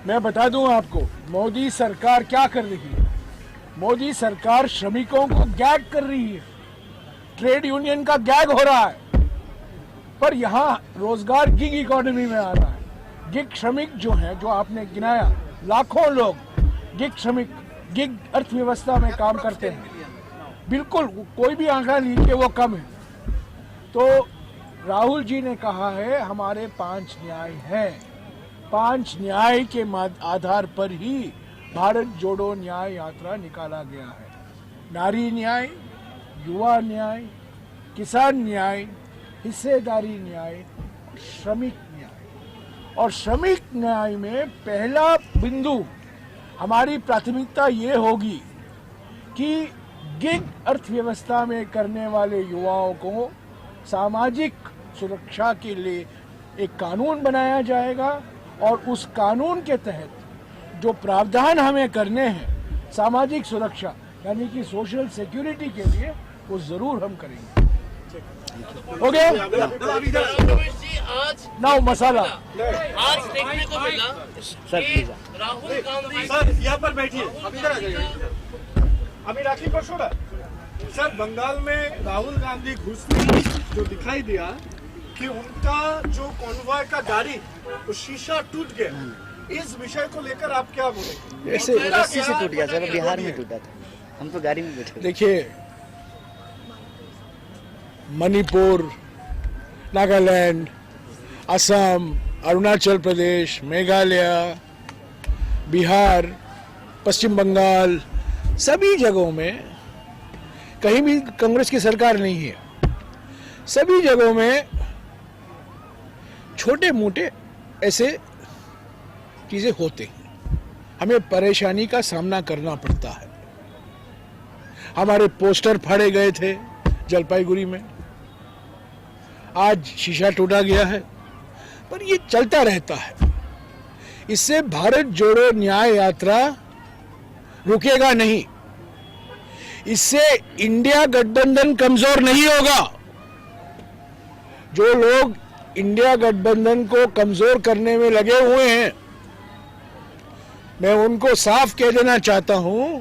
मैं बता दूं आपको, मोदी सरकार क्या कर रही है। मोदी सरकार श्रमिकों को गैग कर रही है, ट्रेड यूनियन का गैग हो रहा है। पर यहाँ रोजगार गिग इकोनॉमी में आ रहा है। गिग श्रमिक जो है, जो आपने गिनाया, लाखों लोग गिग श्रमिक, गिग अर्थव्यवस्था में काम करते हैं। बिल्कुल कोई भी आंकड़ा लीजिए वो कम है। तो राहुल जी ने कहा है हमारे 5 न्याय हैं। 5 न्याय के आधार पर ही भारत जोड़ो न्याय यात्रा निकाला गया है। नारी न्याय, युवा न्याय, किसान न्याय, हिस्सेदारी न्याय, श्रमिक न्याय। और श्रमिक न्याय में पहला बिंदु हमारी प्राथमिकता ये होगी कि गिग अर्थव्यवस्था में करने वाले युवाओं को सामाजिक सुरक्षा के लिए एक कानून बनाया जाएगा और उस कानून के तहत जो प्रावधान हमें करने हैं सामाजिक सुरक्षा यानी कि सोशल सिक्योरिटी के लिए, वो जरूर हम करेंगे। हो गया आज ना मसाला। आज देखने को मिला कि राहुल गांधी सर यहाँ पर बैठिए, अब इधर आ जाइए। अभी राखी पर छोड़ा सर, बंगाल में राहुल गांधी घुसने जो दिखाई दिया कि उनका जो कॉन्वॉय का गाड़ी तो शीशा टूट गया, इस विषय को लेकर आप क्या बोलेंगे? ऐसे रस्सी से टूट गया सर, बिहार में टूटा था, हम तो गाड़ी में बैठे। देखिए, मणिपुर, नागालैंड, असम, अरुणाचल प्रदेश, मेघालय, बिहार, पश्चिम बंगाल, सभी जगहों में कहीं भी कांग्रेस की सरकार नहीं है। सभी जगहों में छोटे मोटे ऐसे चीजें होते हैं, हमें परेशानी का सामना करना पड़ता है। हमारे पोस्टर फाड़े गए थे जलपाईगुड़ी में, आज शीशा टूटा गया है, पर ये चलता रहता है। इससे भारत जोड़ो न्याय यात्रा रुकेगा नहीं, इससे इंडिया गठबंधन कमजोर नहीं होगा। जो लोग इंडिया गठबंधन को कमजोर करने में लगे हुए हैं, मैं उनको साफ कह देना चाहता हूं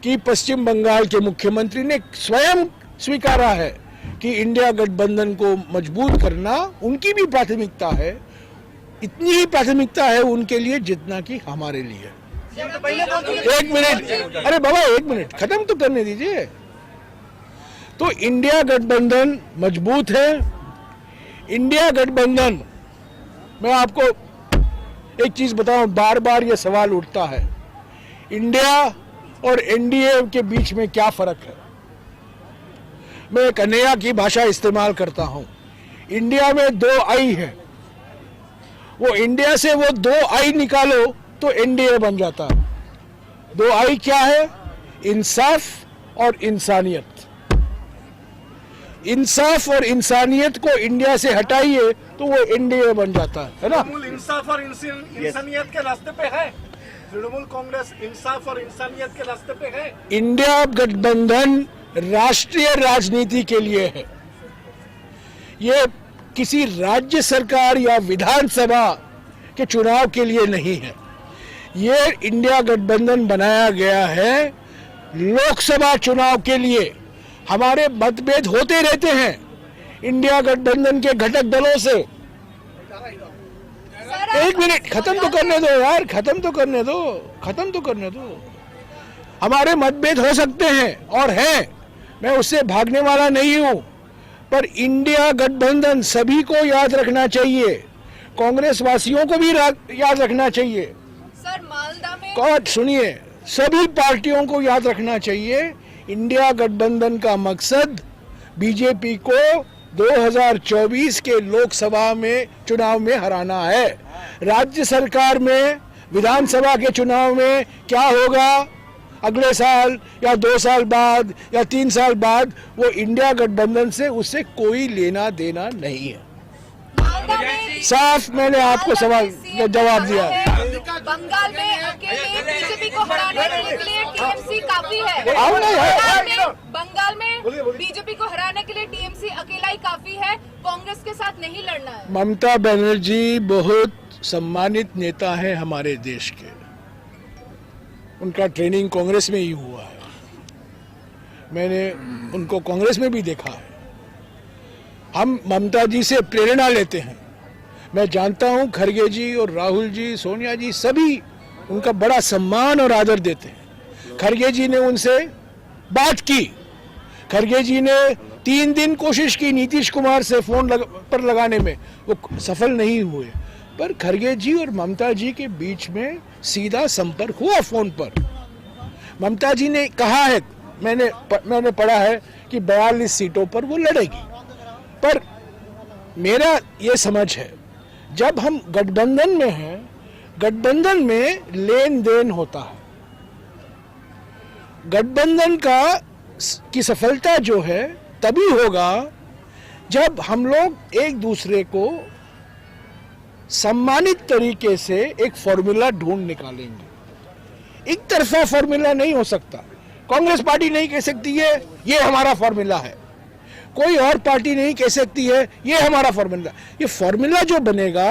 कि पश्चिम बंगाल के मुख्यमंत्री ने स्वयं स्वीकारा है कि इंडिया गठबंधन को मजबूत करना उनकी भी प्राथमिकता है। इतनी ही प्राथमिकता है उनके लिए जितना कि हमारे लिए। एक मिनट, अरे बाबा एक मिनट, खत्म तो करने दीजिए। तो इंडिया गठबंधन मजबूत है। इंडिया गठबंधन, मैं आपको एक चीज बताऊं, बार बार ये सवाल उठता है, इंडिया और एनडीए के बीच में क्या फर्क है। मैं कन्हैया की भाषा इस्तेमाल करता हूं। इंडिया में 2 आई है, वो इंडिया से वो 2 आई निकालो तो एनडीए बन जाता है। 2 आई क्या है? इंसाफ और इंसानियत। इंसाफ और इंसानियत को इंडिया से हटाइए तो वो एनडीए बन जाता है ना। तृणमूल इंसाफ और इंसानियत के रास्ते पे है। तृणमूल कांग्रेस इंसाफ और इंसानियत के रास्ते पे है। इंडिया गठबंधन राष्ट्रीय राजनीति के लिए है, ये किसी राज्य सरकार या विधानसभा के चुनाव के लिए नहीं है। ये इंडिया गठबंधन बनाया गया है लोकसभा चुनाव के लिए। हमारे मतभेद होते रहते हैं इंडिया गठबंधन के घटक दलों से। एक मिनट, खत्म तो करने दो यार, खत्म तो करने दो। हमारे मतभेद हो सकते हैं और हैं, मैं उससे भागने वाला नहीं हूं, पर इंडिया गठबंधन सभी को याद रखना चाहिए, कांग्रेस वासियों को भी याद रखना चाहिए। सर मालदा में सुनिए, सभी पार्टियों को याद रखना चाहिए, इंडिया गठबंधन का मकसद बीजेपी को 2024 के लोकसभा में चुनाव में हराना है। राज्य सरकार में, विधानसभा के चुनाव में क्या होगा अगले साल या 2 साल बाद या 3 साल बाद, वो इंडिया गठबंधन से उससे कोई लेना देना नहीं है। साफ मैंने आपको सवाल जवाब दिया। बंगाल में अकेले बीजेपी को हराने के लिए टीएमसी काफी है। बंगाल में बीजेपी को हराने के लिए टीएमसी अकेला ही काफी है, कांग्रेस के साथ नहीं लड़ना है। ममता बनर्जी बहुत सम्मानित नेता हैं हमारे देश के, उनका ट्रेनिंग कांग्रेस में ही हुआ है, मैंने उनको कांग्रेस में भी देखा है। हम ममता जी से प्रेरणा लेते हैं। मैं जानता हूं खड़गे जी और राहुल जी, सोनिया जी सभी उनका बड़ा सम्मान और आदर देते हैं। खड़गे जी ने उनसे बात की, खड़गे जी ने 3 दिन कोशिश की नीतीश कुमार से फोन पर लगाने में, वो सफल नहीं हुए, पर खड़गे जी और ममता जी के बीच में सीधा संपर्क हुआ फोन पर। ममता जी ने कहा है, मैंने पढ़ा है कि 42 सीटों पर वो लड़ेगी, पर मेरा ये समझ है जब हम गठबंधन में हैं, गठबंधन में लेन देन होता है। गठबंधन की सफलता जो है तभी होगा जब हम लोग एक दूसरे को सम्मानित तरीके से एक फॉर्मूला ढूंढ निकालेंगे। एक तरफा फॉर्मूला नहीं हो सकता। कांग्रेस पार्टी नहीं कह सकती है ये हमारा फॉर्मूला है, कोई और पार्टी नहीं कह सकती है ये हमारा फॉर्मूला। ये फॉर्मूला जो बनेगा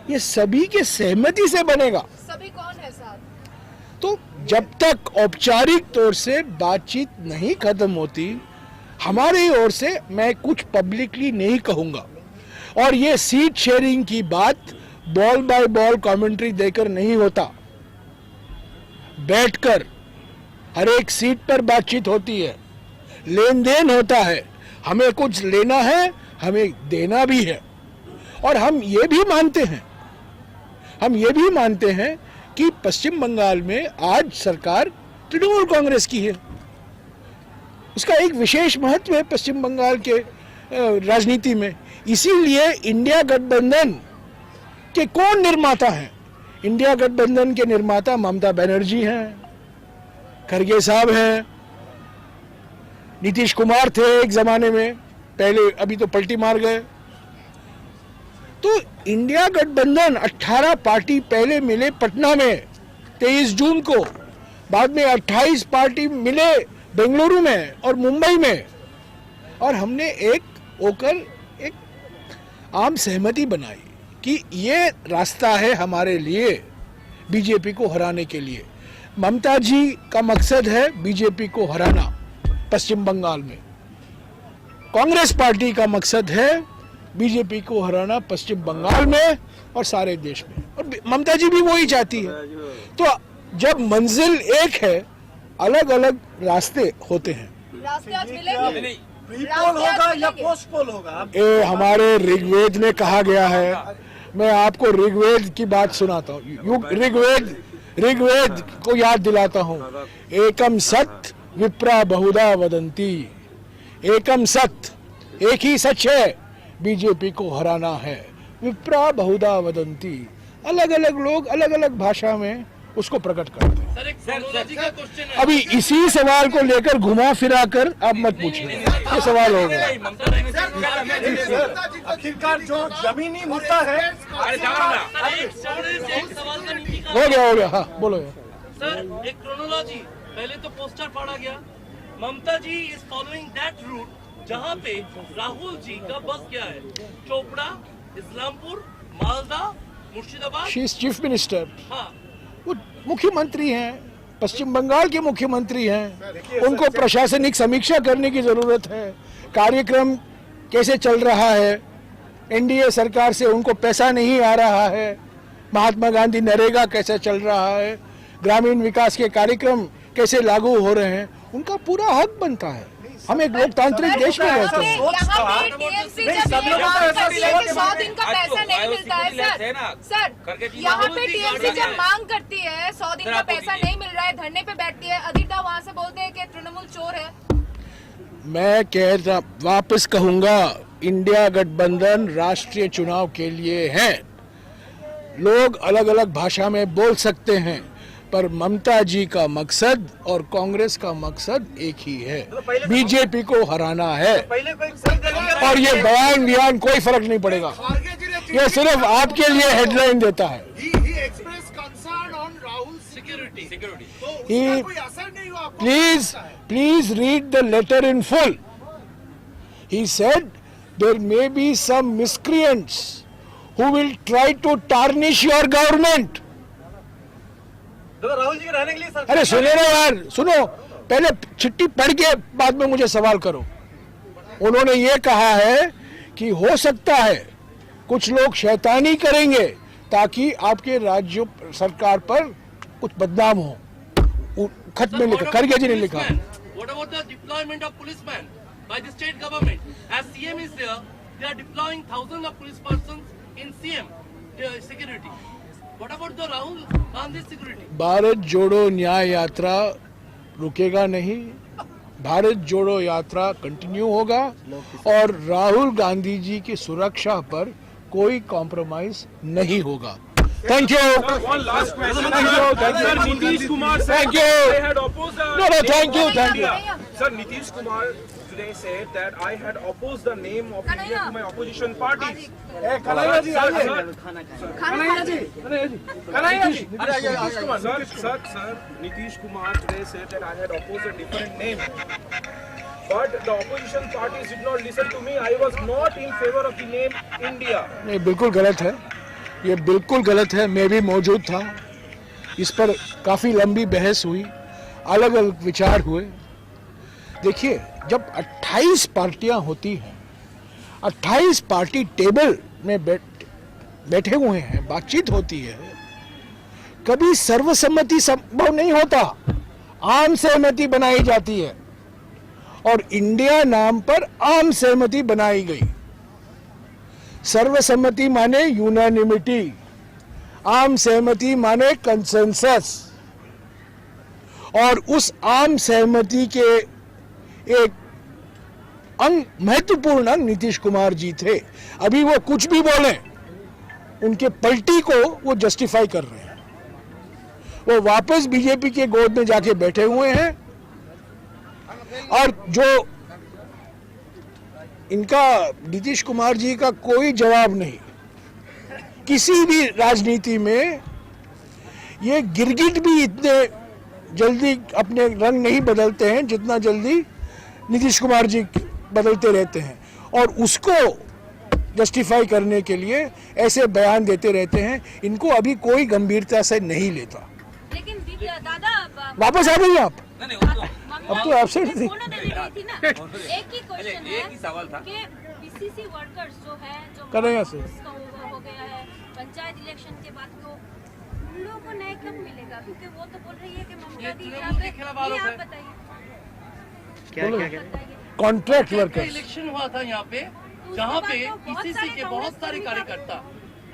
ये सभी के सहमति से बनेगा। सभी कौन है साथ? तो जब तक औपचारिक तौर से बातचीत नहीं खत्म होती, हमारी ओर से मैं कुछ पब्लिकली नहीं कहूंगा। और ये सीट शेयरिंग की बात बॉल बाय बॉल कमेंट्री देकर नहीं होता, बैठकर हर एक सीट पर बातचीत होती है, लेन देन होता है। हमें कुछ लेना है, हमें देना भी है। और हम ये भी मानते हैं कि पश्चिम बंगाल में आज सरकार तृणमूल कांग्रेस की है, उसका एक विशेष महत्व है पश्चिम बंगाल के राजनीति में। इसीलिए इंडिया गठबंधन के कौन निर्माता हैं? इंडिया गठबंधन के निर्माता ममता बनर्जी हैं, खड़गे साहब हैं, नीतीश कुमार थे एक जमाने में, पहले अभी तो पलटी मार गए। तो इंडिया गठबंधन 18 पार्टी पहले मिले पटना में 23 जून को, बाद में 28 पार्टी मिले बेंगलुरु में और मुंबई में, और हमने एक होकर एक आम सहमति बनाई कि ये रास्ता है हमारे लिए बीजेपी को हराने के लिए। ममता जी का मकसद है बीजेपी को हराना पश्चिम बंगाल में, कांग्रेस पार्टी का मकसद है बीजेपी को हराना पश्चिम बंगाल में और सारे देश में, और ममता जी भी वही चाहती है। तो जब मंजिल एक है, अलग अलग रास्ते होते हैं। रास्ते आज मिलेंगे? प्रीपोल होगा या पोस्टपोल होगा? हमारे ऋग्वेद में कहा गया है, मैं आपको ऋग्वेद की बात सुनाता हूँ, ऋग्वेद को याद दिलाता हूँ। एकम सत्य विप्रा बहुधा वदंती, एकम सत्य, एक ही सच है, बीजेपी को हराना है। विप्रा बहुधा वदंती, अलग अलग लोग अलग अलग भाषा में उसको प्रकट करते हैं। सर, एक क्रोनोलॉजी का क्वेश्चन है। अभी इसी सवाल को लेकर घुमा फिरा कर आप मत पूछिए, ये सवाल हो गया। आखिरकार जो जमीनी मुद्दा है, हो गया, हाँ बोलो। सर, एक क्रोनोलॉजी, पहले तो पोस्टर फाड़ा गया, ममता जी इज फॉलोइंग दैट रूट जहाँ पे राहुल जी का बस क्या है, Chopra, Islampur, Malda, Murshidabad. She is chief minister, हाँ, वो मुख्यमंत्री हैं, पश्चिम बंगाल के मुख्यमंत्री हैं, उनको प्रशासनिक समीक्षा करने की जरूरत है। कार्यक्रम कैसे चल रहा है, एनडीए सरकार से उनको पैसा नहीं आ रहा है, महात्मा गांधी नरेगा कैसे चल रहा है, ग्रामीण विकास के कार्यक्रम कैसे लागू हो रहे हैं, उनका पूरा हक बनता है। हम एक लोकतांत्रिक देश में रहते हैं। यहाँ पे टीएमसी जब ये मांग करती है कि 100 दिन का पैसा नहीं मिलता है सर, यहाँ पे टीएमसी जब मांग करती है 100 दिन का पैसा नहीं मिल रहा है, धरने पे बैठती है, अदिता वहाँ से बोलते हैं कि तृणमूल चोर है। मैं वापस कहूंगा, इंडिया गठबंधन राष्ट्रीय चुनाव के लिए है। लोग अलग अलग भाषा में बोल सकते हैं, पर ममता जी का मकसद और कांग्रेस का मकसद एक ही है, बीजेपी को हराना है। और ये बयान कोई फर्क नहीं पड़ेगा, ये सिर्फ आपके लिए हेडलाइन देता है। Please read the letter in full. He said there may be some miscreants who will try to tarnish your government. Rahul ji के रहने के लिए सर अरे सुनो ना यार, सुनो, पहले चिट्ठी पढ़ के बाद में मुझे सवाल करो। उन्होंने ये कहा है कि हो सकता है कुछ लोग शैतानी करेंगे ताकि आपके राज्य सरकार पर कुछ बदनाम हो। खत में लिखा, खड़गे जी ने लिखा। What about the deployment of policemen by the state government? As CM is there, they are deploying thousands of police persons in CM security. What about the Rahul Gandhi security? Bharat जोड़ो न्याय यात्रा रुकेगा नहीं, भारत जोड़ो यात्रा कंटिन्यू होगा और राहुल गांधी जी की सुरक्षा पर कोई कॉम्प्रोमाइज नहीं होगा। Thank you. One last question. Sir, Nitish Kumar said Thank you. I had opposed the No, thank you, thank you. Sir, Nitish Kumar today said that I had opposed the name of India to my opposition parties. Kanhaiya ji आइए। खाना जी Sir, Nitish Kumar today said that I had opposed a different name. But the opposition parties did not listen to me. I was not in favor of the name India. नहीं, बिल्कुल गलत है, ये बिल्कुल गलत है। मैं भी मौजूद था, इस पर काफी लंबी बहस हुई, अलग अलग विचार हुए। देखिए, जब 28 पार्टियां होती हैं, 28 पार्टी टेबल में बैठे हुए हैं, बातचीत होती है, कभी सर्वसम्मति संभव नहीं होता, आम सहमति बनाई जाती है और इंडिया नाम पर आम सहमति बनाई गई। सर्वसम्मति माने यूनानिमिटी, आम सहमति माने कंसेंसस, और उस आम सहमति के एक अंग, महत्वपूर्ण अंग नीतीश कुमार जी थे। अभी वो कुछ भी बोले, उनके पलटी को वो जस्टिफाई कर रहे हैं। वो वापस बीजेपी के गोद में जाके बैठे हुए हैं और जो इनका नीतीश कुमार जी का कोई जवाब नहीं। किसी भी राजनीति में ये गिरगिट भी इतने जल्दी अपने रंग नहीं बदलते हैं जितना जल्दी नीतीश कुमार जी बदलते रहते हैं, और उसको जस्टिफाई करने के लिए ऐसे बयान देते रहते हैं। इनको अभी कोई गंभीरता से नहीं लेता। लेकिन दादा वापस आ गई आप? अब तो एब्सेंट थी। एक ही क्वेश्चन है, एक ही सवाल था कि पीसीसी वर्कर्स जो है, जो कन्हैया से हो गया है पंचायत इलेक्शन के बाद, तो उन लोगों को न्याय कब मिलेगा? क्योंकि वो तो बोल रही है कि ममता दी आप बताइए क्या कॉन्ट्रैक्ट वर्कर्स। इलेक्शन हुआ था यहाँ पे, जहाँ पे पीसीसी के बहुत सारे कार्यकर्ता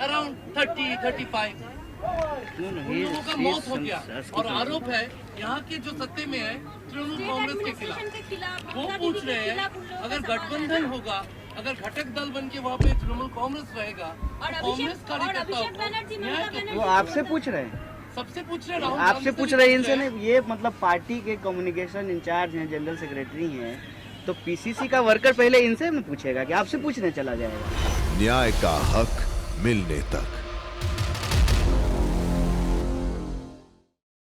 अराउंड 30-35 उन लोगों का मौत हो गया, और आरोप है यहाँ के जो सत्ते में है तृणमूल कांग्रेस के खिलाफ। वो पूछ रहे हैं अगर गठबंधन होगा, अगर घटक दल बन के वहाँ पे तृणमूल कांग्रेस रहेगा, कांग्रेस कार्यकर्ताओं को न्याय क्यों? वो आपसे पूछ रहे हैं, सबसे पूछ रहे हैं, आपसे पूछ रहे हैं, इनसे नहीं। ये मतलब पार्टी के कम्युनिकेशन इंचार्ज हैं, जनरल सेक्रेटरी हैं, तो पीसीसी का वर्कर पहले इनसे पूछेगा कि आपसे पूछने चला जाएगा। न्याय का हक मिलने तक।